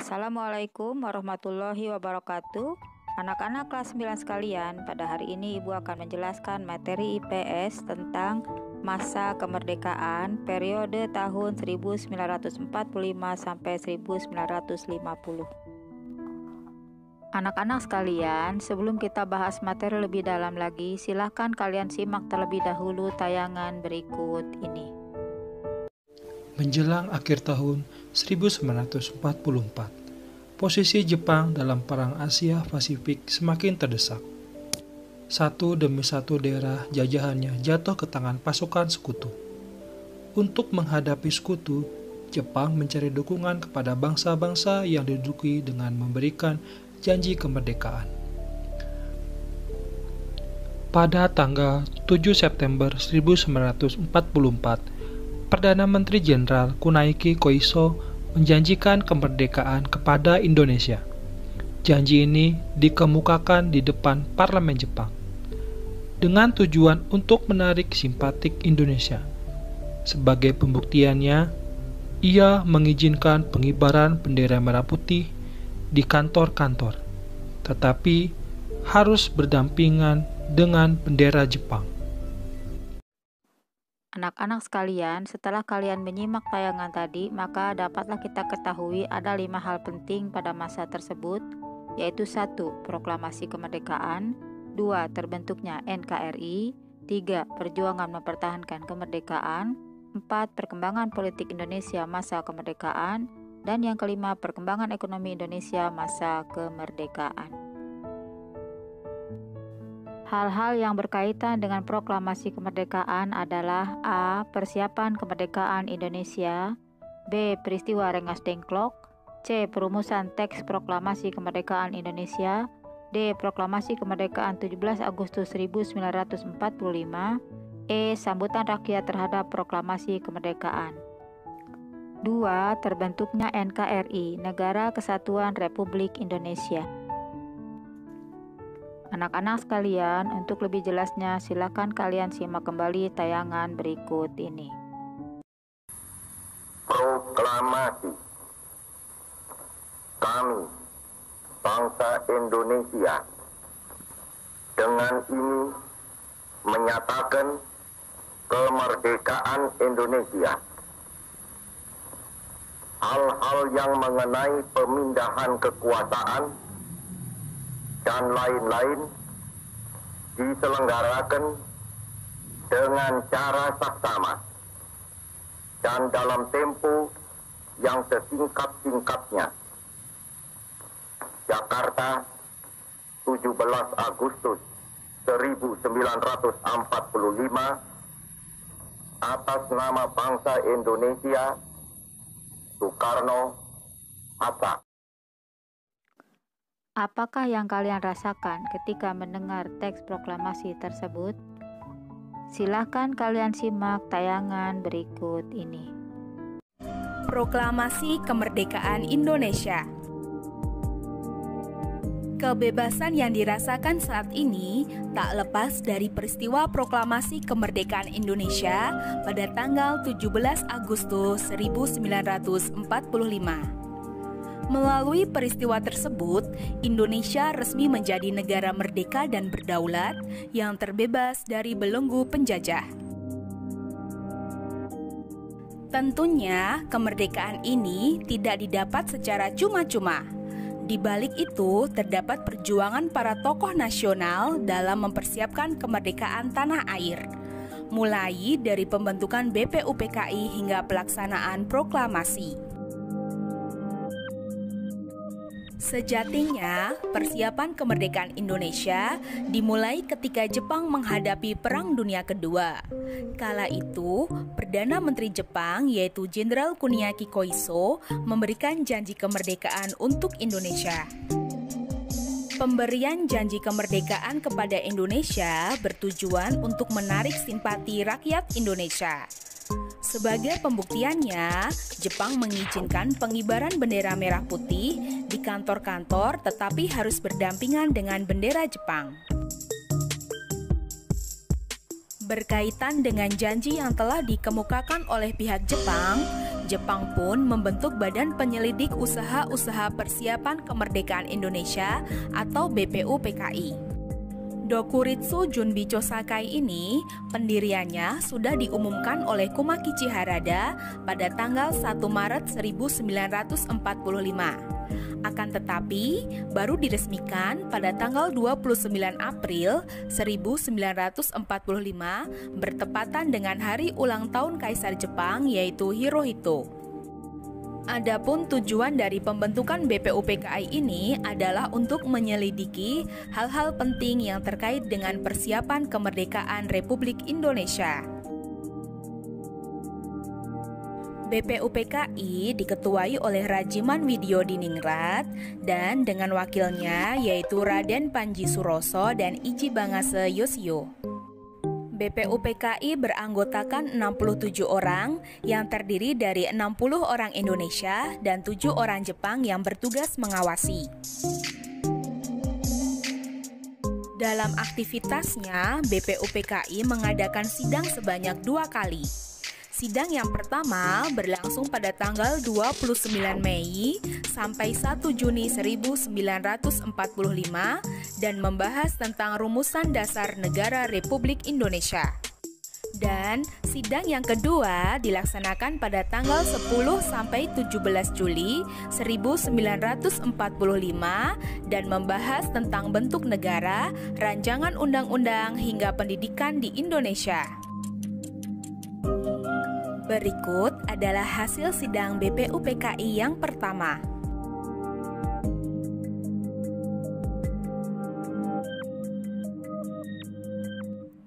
Assalamualaikum warahmatullahi wabarakatuh. Anak-anak kelas 9 sekalian, pada hari ini Ibu akan menjelaskan materi IPS tentang masa kemerdekaan periode tahun 1945 sampai 1950. Anak-anak sekalian, sebelum kita bahas materi lebih dalam lagi, silahkan kalian simak terlebih dahulu tayangan berikut ini. Menjelang akhir tahun 1944, posisi Jepang dalam Perang Asia Pasifik semakin terdesak. Satu demi satu daerah jajahannya jatuh ke tangan pasukan sekutu. Untuk menghadapi sekutu, Jepang mencari dukungan kepada bangsa-bangsa yang diduduki dengan memberikan janji kemerdekaan. Pada tanggal 7 September 1944, Perdana Menteri Jenderal Kunaiki Koiso menjanjikan kemerdekaan kepada Indonesia. Janji ini dikemukakan di depan parlemen Jepang dengan tujuan untuk menarik simpatik Indonesia. Sebagai pembuktiannya, ia mengizinkan pengibaran bendera merah putih di kantor-kantor, tetapi harus berdampingan dengan bendera Jepang. Anak-anak sekalian, setelah kalian menyimak tayangan tadi, maka dapatlah kita ketahui ada 5 hal penting pada masa tersebut, yaitu 1. Proklamasi kemerdekaan, 2. Terbentuknya NKRI, 3. Perjuangan mempertahankan kemerdekaan, 4. Perkembangan politik Indonesia masa kemerdekaan, dan yang kelima, perkembangan ekonomi Indonesia masa kemerdekaan. Hal-hal yang berkaitan dengan proklamasi kemerdekaan adalah A. Persiapan kemerdekaan Indonesia, B. Peristiwa Rengas Dengklok, C. Perumusan teks proklamasi kemerdekaan Indonesia, D. Proklamasi kemerdekaan 17 Agustus 1945, E. Sambutan rakyat terhadap proklamasi kemerdekaan. 2. Terbentuknya NKRI, Negara Kesatuan Republik Indonesia. Anak-anak sekalian, untuk lebih jelasnya silakan kalian simak kembali tayangan berikut ini. Proklamasi. Kami, bangsa Indonesia, dengan ini menyatakan kemerdekaan Indonesia. Hal-hal yang mengenai pemindahan kekuasaan dan lain-lain diselenggarakan dengan cara saksama dan dalam tempo yang sesingkat-singkatnya. Jakarta, 17 Agustus 1945, atas nama bangsa Indonesia, Soekarno, Hatta. Apakah yang kalian rasakan ketika mendengar teks proklamasi tersebut? Silakan kalian simak tayangan berikut ini. Proklamasi Kemerdekaan Indonesia. Kebebasan yang dirasakan saat ini tak lepas dari peristiwa proklamasi kemerdekaan Indonesia pada tanggal 17 Agustus 1945. Melalui peristiwa tersebut, Indonesia resmi menjadi negara merdeka dan berdaulat yang terbebas dari belenggu penjajah. Tentunya, kemerdekaan ini tidak didapat secara cuma-cuma. Di balik itu, terdapat perjuangan para tokoh nasional dalam mempersiapkan kemerdekaan tanah air, mulai dari pembentukan BPUPKI hingga pelaksanaan proklamasi. Sejatinya, persiapan kemerdekaan Indonesia dimulai ketika Jepang menghadapi Perang Dunia Kedua. Kala itu, Perdana Menteri Jepang yaitu Jenderal Kuniaki Koiso memberikan janji kemerdekaan untuk Indonesia. Pemberian janji kemerdekaan kepada Indonesia bertujuan untuk menarik simpati rakyat Indonesia. Sebagai pembuktiannya, Jepang mengizinkan pengibaran bendera merah putih di kantor-kantor tetapi harus berdampingan dengan bendera Jepang. Berkaitan dengan janji yang telah dikemukakan oleh pihak Jepang, Jepang pun membentuk Badan Penyelidik Usaha-Usaha Persiapan Kemerdekaan Indonesia atau BPUPKI. Dokuritsu Junbicho Sakai ini pendiriannya sudah diumumkan oleh Kumakichi Harada pada tanggal 1 Maret 1945. Akan tetapi, baru diresmikan pada tanggal 29 April 1945 bertepatan dengan hari ulang tahun Kaisar Jepang yaitu Hirohito. Adapun tujuan dari pembentukan BPUPKI ini adalah untuk menyelidiki hal-hal penting yang terkait dengan persiapan kemerdekaan Republik Indonesia. BPUPKI diketuai oleh Rajiman Widyodiningrat dan dengan wakilnya yaitu Raden Panji Suroso dan Ichi Bangase Yoshio. BPUPKI beranggotakan 67 orang yang terdiri dari 60 orang Indonesia dan 7 orang Jepang yang bertugas mengawasi. Dalam aktivitasnya, BPUPKI mengadakan sidang sebanyak 2 kali. Sidang yang pertama berlangsung pada tanggal 29 Mei sampai 1 Juni 1945 dan membahas tentang rumusan dasar negara Republik Indonesia. Dan sidang yang kedua dilaksanakan pada tanggal 10 sampai 17 Juli 1945 dan membahas tentang bentuk negara, rancangan undang-undang hingga pendidikan di Indonesia. Berikut adalah hasil sidang BPUPKI yang pertama.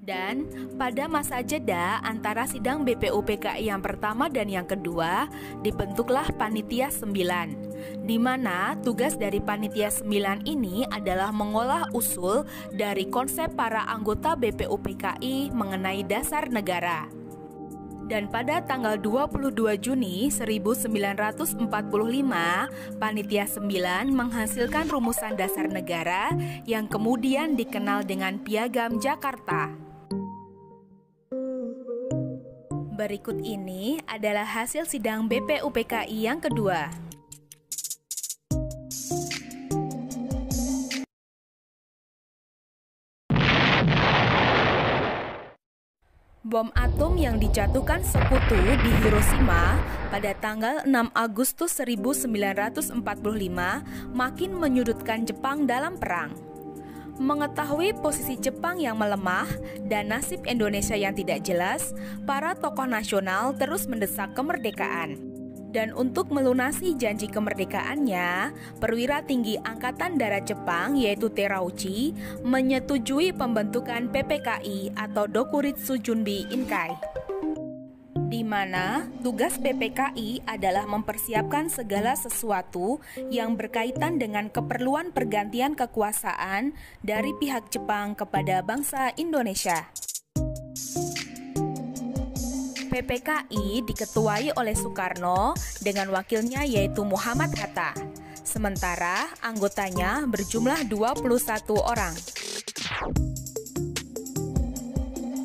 Dan pada masa jeda antara sidang BPUPKI yang pertama dan yang kedua, dibentuklah Panitia 9, di mana tugas dari Panitia 9 ini adalah mengolah usul dari konsep para anggota BPUPKI mengenai dasar negara. Dan pada tanggal 22 Juni 1945, Panitia 9 menghasilkan rumusan dasar negara yang kemudian dikenal dengan Piagam Jakarta. Berikut ini adalah hasil sidang BPUPKI yang kedua. Bom atom yang dijatuhkan Sekutu di Hiroshima pada tanggal 6 Agustus 1945 makin menyudutkan Jepang dalam perang. Mengetahui posisi Jepang yang melemah dan nasib Indonesia yang tidak jelas, para tokoh nasional terus mendesak kemerdekaan. Dan untuk melunasi janji kemerdekaannya, perwira tinggi Angkatan Darat Jepang yaitu Terauchi menyetujui pembentukan PPKI atau Dokuritsu Junbi Inkai, di mana tugas PPKI adalah mempersiapkan segala sesuatu yang berkaitan dengan keperluan pergantian kekuasaan dari pihak Jepang kepada bangsa Indonesia. PPKI diketuai oleh Soekarno dengan wakilnya yaitu Muhammad Hatta. Sementara anggotanya berjumlah 21 orang.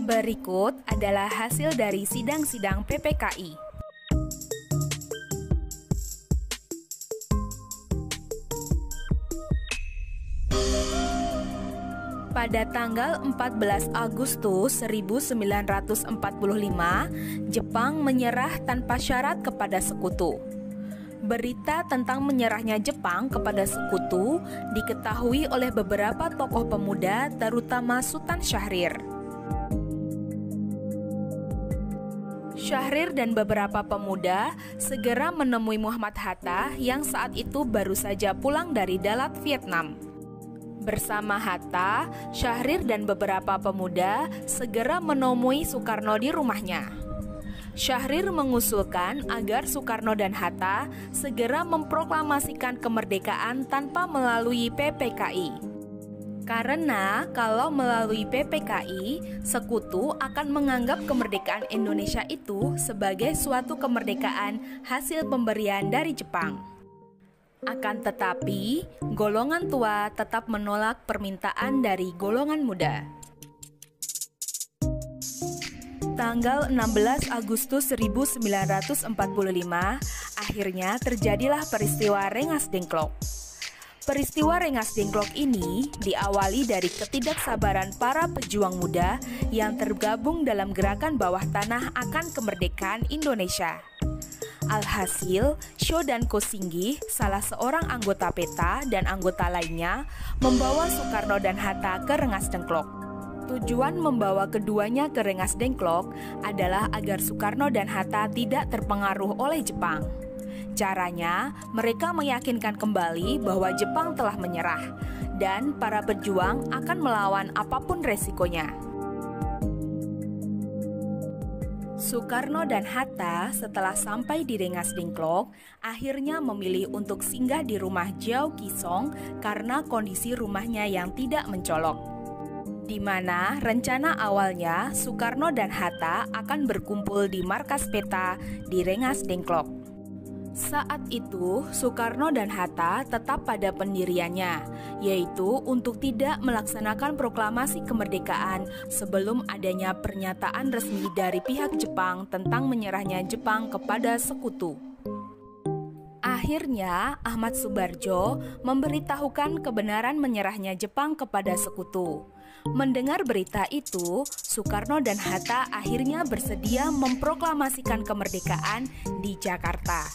Berikut adalah hasil dari sidang-sidang PPKI. Pada tanggal 14 Agustus 1945, Jepang menyerah tanpa syarat kepada Sekutu. Berita tentang menyerahnya Jepang kepada Sekutu diketahui oleh beberapa tokoh pemuda, terutama Sultan Syahrir. Syahrir dan beberapa pemuda segera menemui Muhammad Hatta yang saat itu baru saja pulang dari Dalat, Vietnam. Bersama Hatta, Syahrir dan beberapa pemuda segera menemui Soekarno di rumahnya. Syahrir mengusulkan agar Soekarno dan Hatta segera memproklamasikan kemerdekaan tanpa melalui PPKI. Karena kalau melalui PPKI, Sekutu akan menganggap kemerdekaan Indonesia itu sebagai suatu kemerdekaan hasil pemberian dari Jepang. Akan tetapi, golongan tua tetap menolak permintaan dari golongan muda. Tanggal 16 Agustus 1945, akhirnya terjadilah peristiwa Rengas Dengklok. Peristiwa Rengas Dengklok ini diawali dari ketidaksabaran para pejuang muda yang tergabung dalam gerakan bawah tanah akan kemerdekaan Indonesia. Alhasil, Syo dan Kosinggih, salah seorang anggota PETA dan anggota lainnya, membawa Soekarno dan Hatta ke Rengas Dengklok. Tujuan membawa keduanya ke Rengas Dengklok adalah agar Soekarno dan Hatta tidak terpengaruh oleh Jepang. Caranya, mereka meyakinkan kembali bahwa Jepang telah menyerah dan para pejuang akan melawan apapun resikonya. Soekarno dan Hatta setelah sampai di Rengas Dengklok, akhirnya memilih untuk singgah di rumah Jiao Kisong karena kondisi rumahnya yang tidak mencolok. Di mana rencana awalnya Soekarno dan Hatta akan berkumpul di markas PETA di Rengas Dengklok. Saat itu, Soekarno dan Hatta tetap pada pendiriannya, yaitu untuk tidak melaksanakan proklamasi kemerdekaan sebelum adanya pernyataan resmi dari pihak Jepang tentang menyerahnya Jepang kepada sekutu. Akhirnya, Ahmad Subarjo memberitahukan kebenaran menyerahnya Jepang kepada sekutu. Mendengar berita itu, Soekarno dan Hatta akhirnya bersedia memproklamasikan kemerdekaan di Jakarta.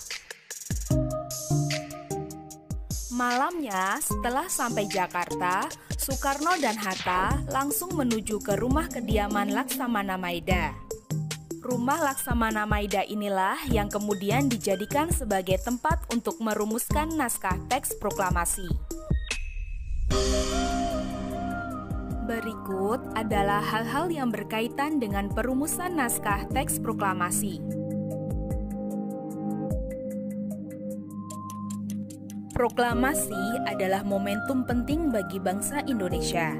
Malamnya, setelah sampai Jakarta, Soekarno dan Hatta langsung menuju ke rumah kediaman Laksamana Maeda. Rumah Laksamana Maeda inilah yang kemudian dijadikan sebagai tempat untuk merumuskan naskah teks proklamasi. Berikut adalah hal-hal yang berkaitan dengan perumusan naskah teks proklamasi. Proklamasi adalah momentum penting bagi bangsa Indonesia.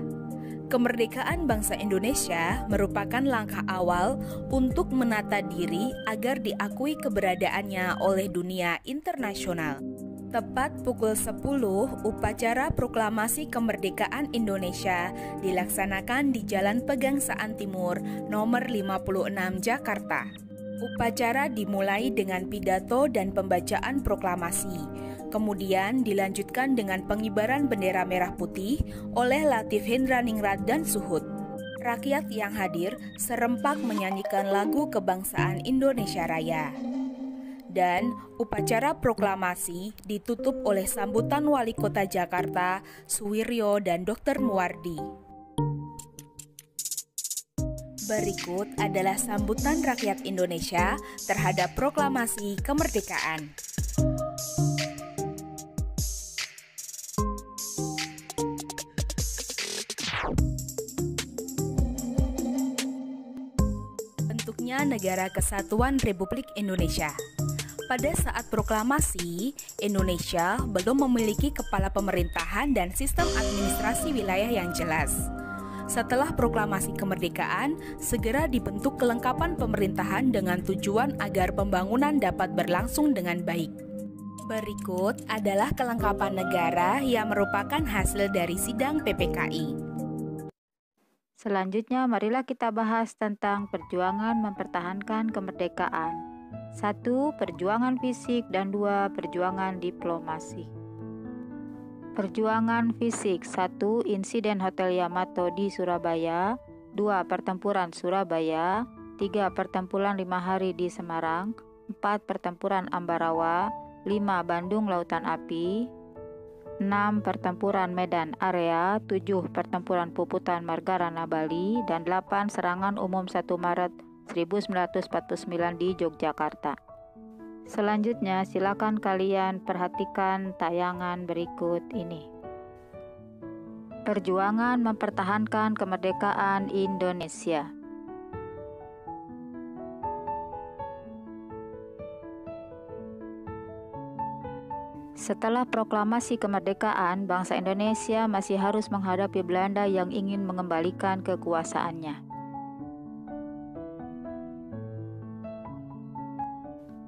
Kemerdekaan bangsa Indonesia merupakan langkah awal untuk menata diri agar diakui keberadaannya oleh dunia internasional. Tepat pukul 10, upacara proklamasi kemerdekaan Indonesia dilaksanakan di Jalan Pegangsaan Timur, nomor 56 Jakarta. Upacara dimulai dengan pidato dan pembacaan proklamasi. Kemudian dilanjutkan dengan pengibaran bendera merah putih oleh Latif Hendraningrat dan Suhut. Rakyat yang hadir serempak menyanyikan lagu kebangsaan Indonesia Raya. Dan upacara proklamasi ditutup oleh sambutan Wali Kota Jakarta, Suwiryo dan Dr. Muwardi. Berikut adalah sambutan rakyat Indonesia terhadap proklamasi kemerdekaan. Bentuknya Negara Kesatuan Republik Indonesia. Pada saat proklamasi, Indonesia belum memiliki kepala pemerintahan dan sistem administrasi wilayah yang jelas. Setelah proklamasi kemerdekaan, segera dibentuk kelengkapan pemerintahan dengan tujuan agar pembangunan dapat berlangsung dengan baik. Berikut adalah kelengkapan negara yang merupakan hasil dari sidang PPKI. Selanjutnya, marilah kita bahas tentang perjuangan mempertahankan kemerdekaan. 1. Perjuangan fisik dan 2. Perjuangan diplomasi. Perjuangan fisik. 1. Insiden Hotel Yamato di Surabaya. 2. Pertempuran Surabaya. 3. Pertempuran 5 hari di Semarang. 4. Pertempuran Ambarawa. 5. Bandung Lautan Api. 6. Pertempuran Medan Area. 7. Pertempuran Puputan Margarana Bali. Dan 8. Serangan umum 1 Maret 1949 di Yogyakarta. Selanjutnya, silakan kalian perhatikan tayangan berikut ini. Perjuangan mempertahankan kemerdekaan Indonesia. Setelah proklamasi kemerdekaan, bangsa Indonesia masih harus menghadapi Belanda yang ingin mengembalikan kekuasaannya.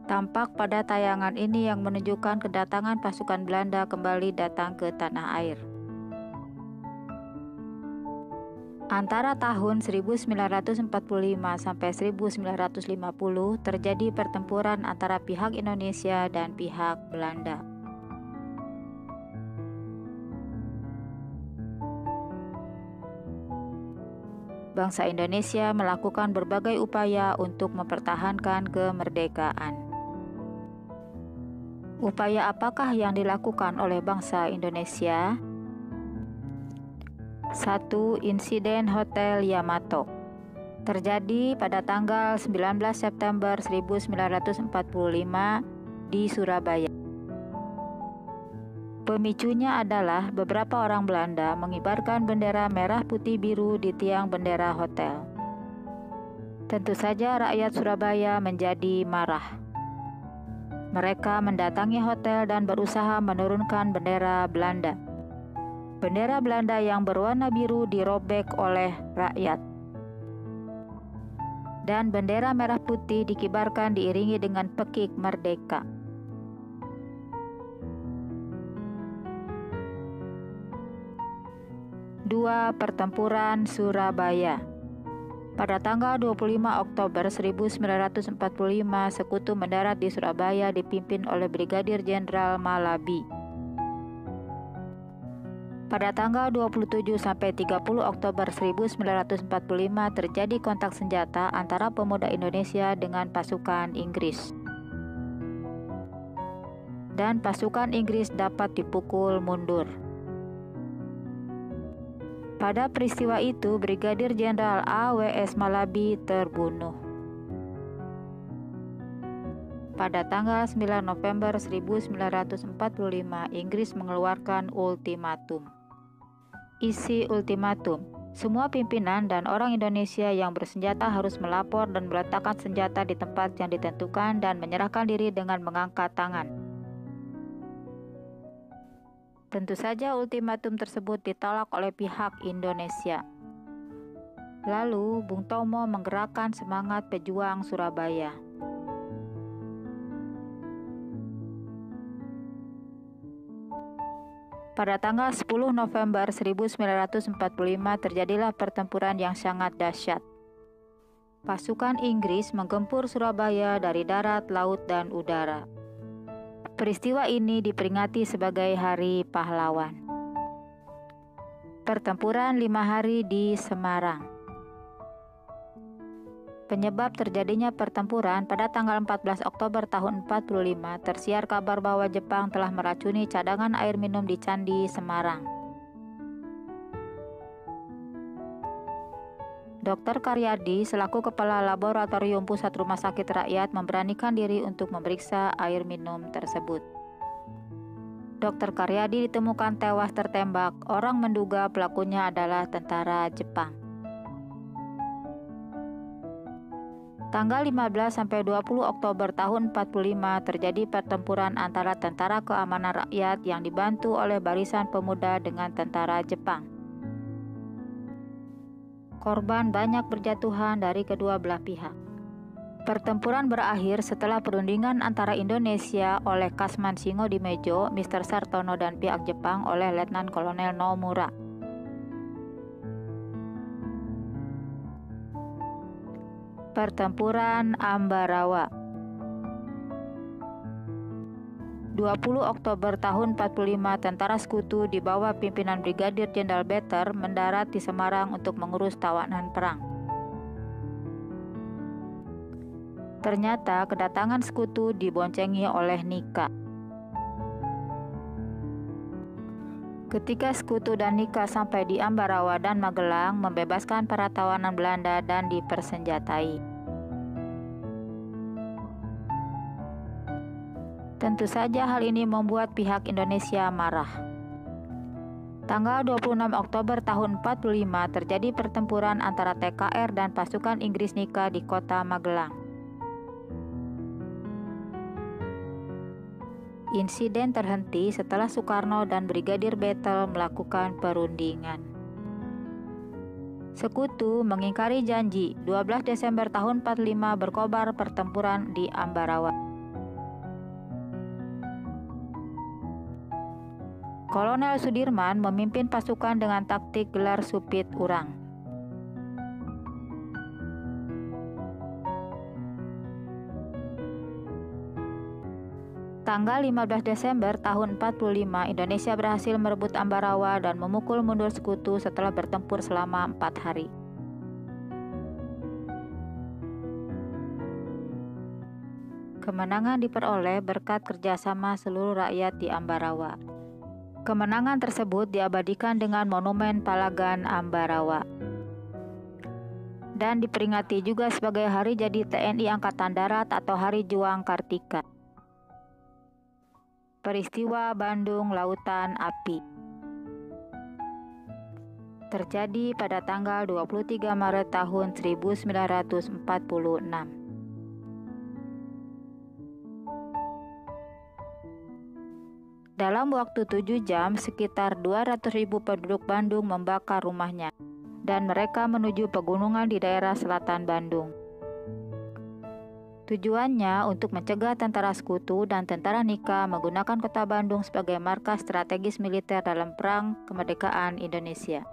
Tampak pada tayangan ini yang menunjukkan kedatangan pasukan Belanda kembali datang ke tanah air. Antara tahun 1945 sampai 1950 terjadi pertempuran antara pihak Indonesia dan pihak Belanda. Bangsa Indonesia melakukan berbagai upaya untuk mempertahankan kemerdekaan. Upaya apakah yang dilakukan oleh bangsa Indonesia? 1. Insiden Hotel Yamato terjadi pada tanggal 19 September 1945 di Surabaya. Pemicunya adalah beberapa orang Belanda mengibarkan bendera merah putih biru di tiang bendera hotel. Tentu saja rakyat Surabaya menjadi marah. Mereka mendatangi hotel dan berusaha menurunkan bendera Belanda. Bendera Belanda yang berwarna biru dirobek oleh rakyat. Dan bendera merah putih dikibarkan diiringi dengan pekik merdeka. Dua, Pertempuran Surabaya. Pada tanggal 25 Oktober 1945, sekutu mendarat di Surabaya dipimpin oleh Brigadir Jenderal Malabi. Pada tanggal 27 sampai 30 Oktober 1945 terjadi kontak senjata antara pemuda Indonesia dengan pasukan Inggris. Dan pasukan Inggris dapat dipukul mundur. Pada peristiwa itu, Brigadir Jenderal A.W.S. Malabi terbunuh. Pada tanggal 9 November 1945, Inggris mengeluarkan ultimatum. Isi ultimatum, semua pimpinan dan orang Indonesia yang bersenjata harus melapor dan meletakkan senjata di tempat yang ditentukan dan menyerahkan diri dengan mengangkat tangan. Tentu saja ultimatum tersebut ditolak oleh pihak Indonesia. Lalu, Bung Tomo menggerakkan semangat pejuang Surabaya. Pada tanggal 10 November 1945 terjadilah pertempuran yang sangat dahsyat. Pasukan Inggris menggempur Surabaya dari darat, laut, dan udara. Peristiwa ini diperingati sebagai Hari Pahlawan. Pertempuran 5 hari di Semarang. Penyebab terjadinya pertempuran pada tanggal 14 Oktober tahun 45 tersiar kabar bahwa Jepang telah meracuni cadangan air minum di Candi Semarang. Dr. Karyadi selaku Kepala Laboratorium Pusat Rumah Sakit Rakyat memberanikan diri untuk memeriksa air minum tersebut. Dr. Karyadi ditemukan tewas tertembak. Orang menduga pelakunya adalah tentara Jepang. Tanggal 15 sampai 20 Oktober tahun 45 terjadi pertempuran antara Tentara Keamanan Rakyat yang dibantu oleh Barisan Pemuda dengan tentara Jepang. Korban banyak berjatuhan dari kedua belah pihak. Pertempuran berakhir setelah perundingan antara Indonesia oleh Kasman Singodimejo, Mr. Sartono dan pihak Jepang oleh Letnan Kolonel Nomura. Pertempuran Ambarawa. 20 Oktober tahun 45, tentara sekutu di bawah pimpinan Brigadir Jenderal Better mendarat di Semarang untuk mengurus tawanan perang. Ternyata kedatangan sekutu diboncengi oleh Nika. Ketika sekutu dan Nika sampai di Ambarawa dan Magelang, membebaskan para tawanan Belanda dan dipersenjatai. Tentu saja hal ini membuat pihak Indonesia marah. Tanggal 26 Oktober tahun 45 terjadi pertempuran antara TKR dan pasukan Inggris Nika di kota Magelang. Insiden terhenti setelah Soekarno dan Brigadir Betel melakukan perundingan. Sekutu mengingkari janji. 12 Desember tahun 45 berkobar pertempuran di Ambarawa. Kolonel Sudirman memimpin pasukan dengan taktik gelar supit urang. Tanggal 15 Desember tahun 45, Indonesia berhasil merebut Ambarawa dan memukul mundur sekutu setelah bertempur selama 4 hari. Kemenangan diperoleh berkat kerjasama seluruh rakyat di Ambarawa. Kemenangan tersebut diabadikan dengan Monumen Palagan Ambarawa dan diperingati juga sebagai Hari Jadi TNI Angkatan Darat atau Hari Juang Kartika. Peristiwa Bandung Lautan Api terjadi pada tanggal 23 Maret tahun 1946. Dalam waktu 7 jam, sekitar 200.000 penduduk Bandung membakar rumahnya, dan mereka menuju pegunungan di daerah selatan Bandung. Tujuannya untuk mencegah tentara sekutu dan tentara Nika menggunakan kota Bandung sebagai markas strategis militer dalam Perang Kemerdekaan Indonesia.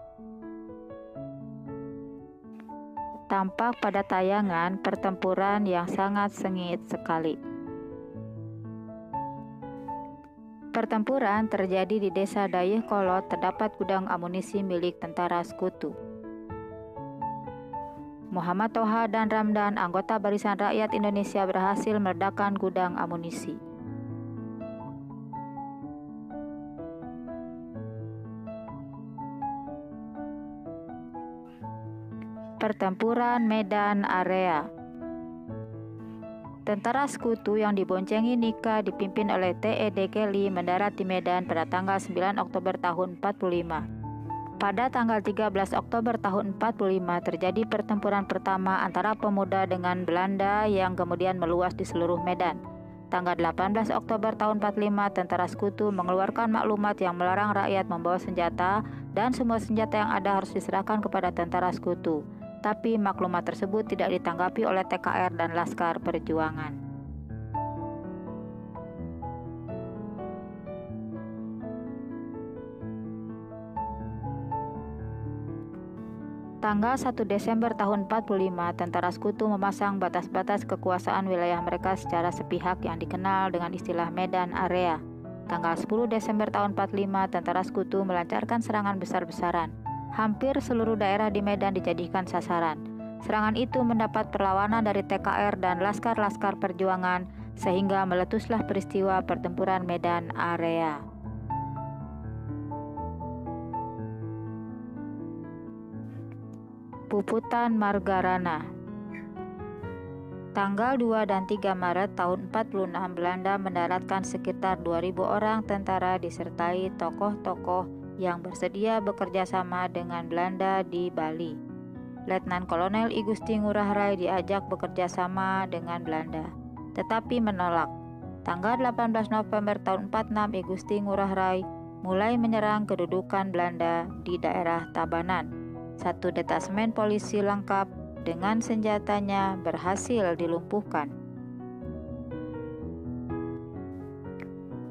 Tampak pada tayangan pertempuran yang sangat sengit sekali. Pertempuran terjadi di Desa Dayakolot, terdapat gudang amunisi milik tentara sekutu. Muhammad Toha dan Ramdan, anggota Barisan Rakyat Indonesia, berhasil meledakkan gudang amunisi. Pertempuran Medan Area. Tentara sekutu yang diboncengi Nika dipimpin oleh T.E.D. Kelly mendarat di Medan pada tanggal 9 Oktober tahun 45. Pada tanggal 13 Oktober tahun 45 terjadi pertempuran pertama antara pemuda dengan Belanda yang kemudian meluas di seluruh Medan. Tanggal 18 Oktober tahun 45, tentara sekutu mengeluarkan maklumat yang melarang rakyat membawa senjata dan semua senjata yang ada harus diserahkan kepada tentara sekutu. Tapi maklumat tersebut tidak ditanggapi oleh TKR dan Laskar Perjuangan. Tanggal 1 Desember tahun 45, tentara sekutu memasang batas-batas kekuasaan wilayah mereka secara sepihak yang dikenal dengan istilah Medan Area. Tanggal 10 Desember tahun 45, tentara sekutu melancarkan serangan besar-besaran. Hampir seluruh daerah di Medan dijadikan sasaran. Serangan itu mendapat perlawanan dari TKR dan Laskar-Laskar Perjuangan sehingga meletuslah peristiwa pertempuran Medan Area. Puputan Margarana. Tanggal 2 dan 3 Maret tahun 46, Belanda mendaratkan sekitar 2.000 orang tentara disertai tokoh-tokoh yang bersedia bekerja sama dengan Belanda di Bali. Letnan Kolonel I Gusti Ngurah Rai diajak bekerja sama dengan Belanda, tetapi menolak. Tanggal 18 November tahun 46, I Gusti Ngurah Rai mulai menyerang kedudukan Belanda di daerah Tabanan. Satu detasmen polisi lengkap dengan senjatanya berhasil dilumpuhkan.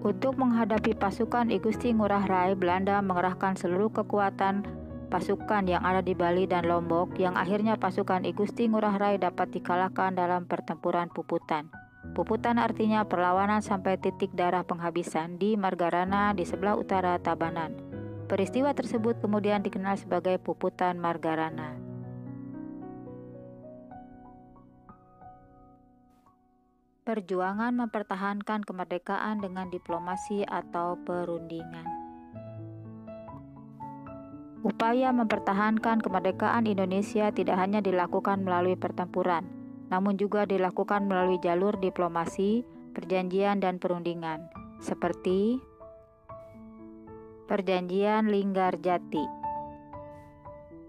Untuk menghadapi pasukan I Gusti Ngurah Rai, Belanda mengerahkan seluruh kekuatan pasukan yang ada di Bali dan Lombok, yang akhirnya pasukan I Gusti Ngurah Rai dapat dikalahkan dalam pertempuran Puputan. Puputan artinya perlawanan sampai titik darah penghabisan di Margarana di sebelah utara Tabanan. Peristiwa tersebut kemudian dikenal sebagai Puputan Margarana. Perjuangan mempertahankan kemerdekaan dengan diplomasi atau perundingan. Upaya mempertahankan kemerdekaan Indonesia tidak hanya dilakukan melalui pertempuran, namun juga dilakukan melalui jalur diplomasi, perjanjian, dan perundingan, seperti Perjanjian Linggarjati.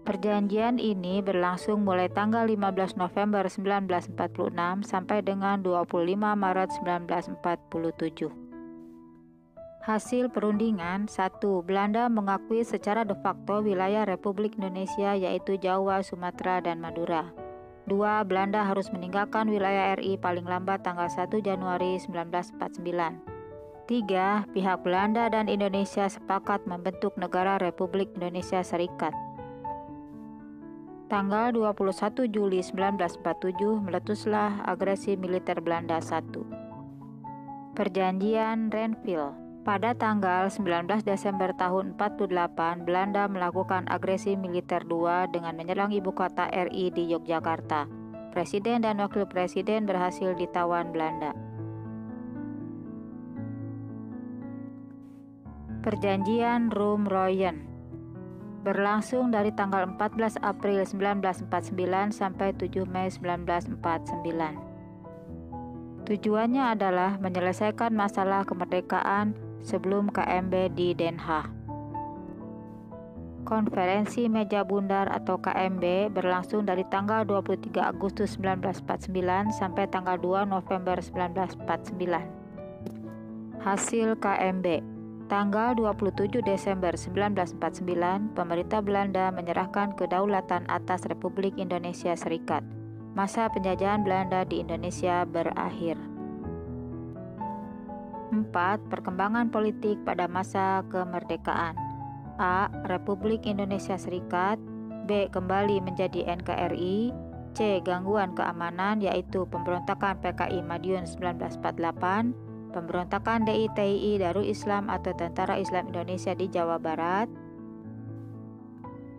Perjanjian ini berlangsung mulai tanggal 15 November 1946 sampai dengan 25 Maret 1947. Hasil perundingan: 1. Belanda mengakui secara de facto wilayah Republik Indonesia yaitu Jawa, Sumatera, dan Madura. 2. Belanda harus meninggalkan wilayah RI paling lambat tanggal 1 Januari 1949. 3. Pihak Belanda dan Indonesia sepakat membentuk negara Republik Indonesia Serikat. Tanggal 21 Juli 1947 meletuslah agresi militer Belanda 1. Perjanjian Renville. Pada tanggal 19 Desember tahun 48, Belanda melakukan agresi militer 2 dengan menyerang ibu kota RI di Yogyakarta. Presiden dan wakil presiden berhasil ditawan Belanda. Perjanjian Rum-Royen berlangsung dari tanggal 14 April 1949 sampai 7 Mei 1949. Tujuannya adalah menyelesaikan masalah kemerdekaan sebelum KMB di Den Haag. Konferensi Meja Bundar atau KMB berlangsung dari tanggal 23 Agustus 1949 sampai tanggal 2 November 1949. Hasil KMB. Tanggal 27 Desember 1949, pemerintah Belanda menyerahkan kedaulatan atas Republik Indonesia Serikat. Masa penjajahan Belanda di Indonesia berakhir. 4. Perkembangan politik pada masa kemerdekaan. A. Republik Indonesia Serikat. B. Kembali menjadi NKRI. C. Gangguan keamanan yaitu pemberontakan PKI Madiun 1948, pemberontakan DITII Darul Islam atau Tentara Islam Indonesia di Jawa Barat,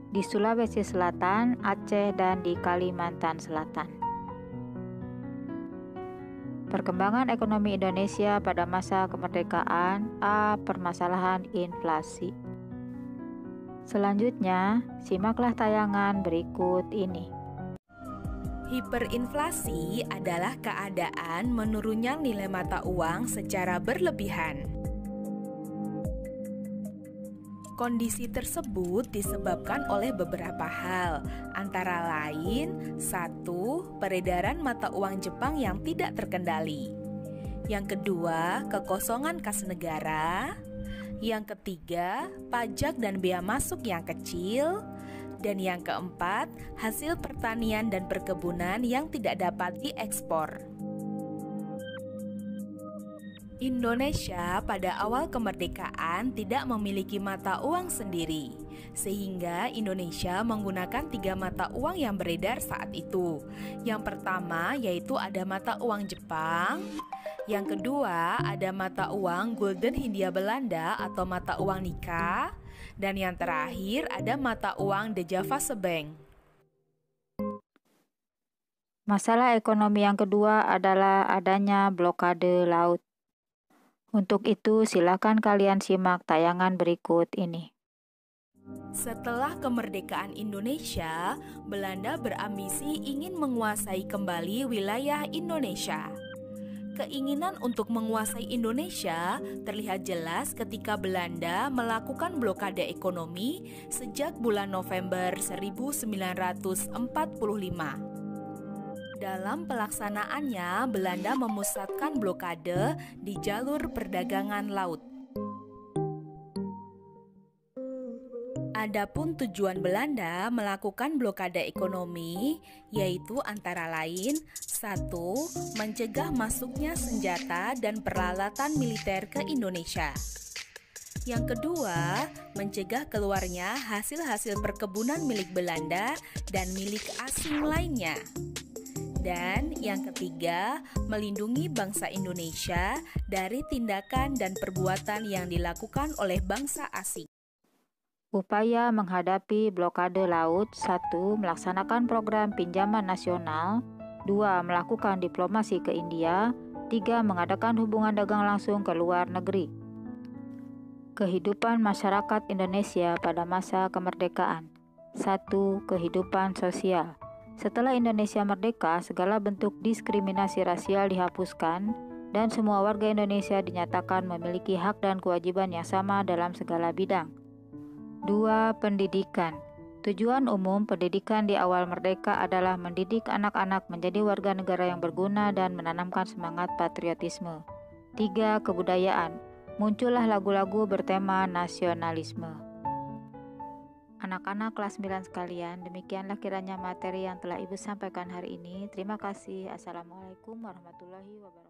di Sulawesi Selatan, Aceh, dan di Kalimantan Selatan. Perkembangan ekonomi Indonesia pada masa kemerdekaan. A. Permasalahan inflasi. Selanjutnya, simaklah tayangan berikut ini. Hiperinflasi adalah keadaan menurunnya nilai mata uang secara berlebihan. Kondisi tersebut disebabkan oleh beberapa hal, antara lain 1. Peredaran mata uang Jepang yang tidak terkendali. Yang kedua, kekosongan kas negara. Yang ketiga, pajak dan bea masuk yang kecil. Dan yang keempat, hasil pertanian dan perkebunan yang tidak dapat diekspor. Indonesia pada awal kemerdekaan tidak memiliki mata uang sendiri, sehingga Indonesia menggunakan 3 mata uang yang beredar saat itu. Yang pertama yaitu ada mata uang Jepang, yang kedua ada mata uang Gulden Hindia Belanda atau mata uang Nika, dan yang terakhir ada mata uang De Javase Bank. Masalah ekonomi yang kedua adalah adanya blokade laut. Untuk itu, silakan kalian simak tayangan berikut ini. Setelah kemerdekaan Indonesia, Belanda berambisi ingin menguasai kembali wilayah Indonesia. Keinginan untuk menguasai Indonesia terlihat jelas ketika Belanda melakukan blokade ekonomi sejak bulan November 1945. Dalam pelaksanaannya, Belanda memusatkan blokade di jalur perdagangan laut. Adapun tujuan Belanda melakukan blokade ekonomi yaitu antara lain 1. Mencegah masuknya senjata dan peralatan militer ke Indonesia. Yang kedua, mencegah keluarnya hasil-hasil perkebunan milik Belanda dan milik asing lainnya. Dan yang ketiga, melindungi bangsa Indonesia dari tindakan dan perbuatan yang dilakukan oleh bangsa asing. Upaya menghadapi blokade laut. 1. Melaksanakan program pinjaman nasional. 2. Melakukan diplomasi ke India. 3. Mengadakan hubungan dagang langsung ke luar negeri. Kehidupan masyarakat Indonesia pada masa kemerdekaan. 1. Kehidupan sosial. Setelah Indonesia merdeka, segala bentuk diskriminasi rasial dihapuskan dan semua warga Indonesia dinyatakan memiliki hak dan kewajiban yang sama dalam segala bidang. 2. Pendidikan. Tujuan umum pendidikan di awal merdeka adalah mendidik anak-anak menjadi warga negara yang berguna dan menanamkan semangat patriotisme. 3. Kebudayaan. Muncullah lagu-lagu bertema nasionalisme. Anak-anak kelas 9 sekalian, demikianlah kiranya materi yang telah Ibu sampaikan hari ini. Terima kasih. Assalamualaikum warahmatullahi wabarakatuh.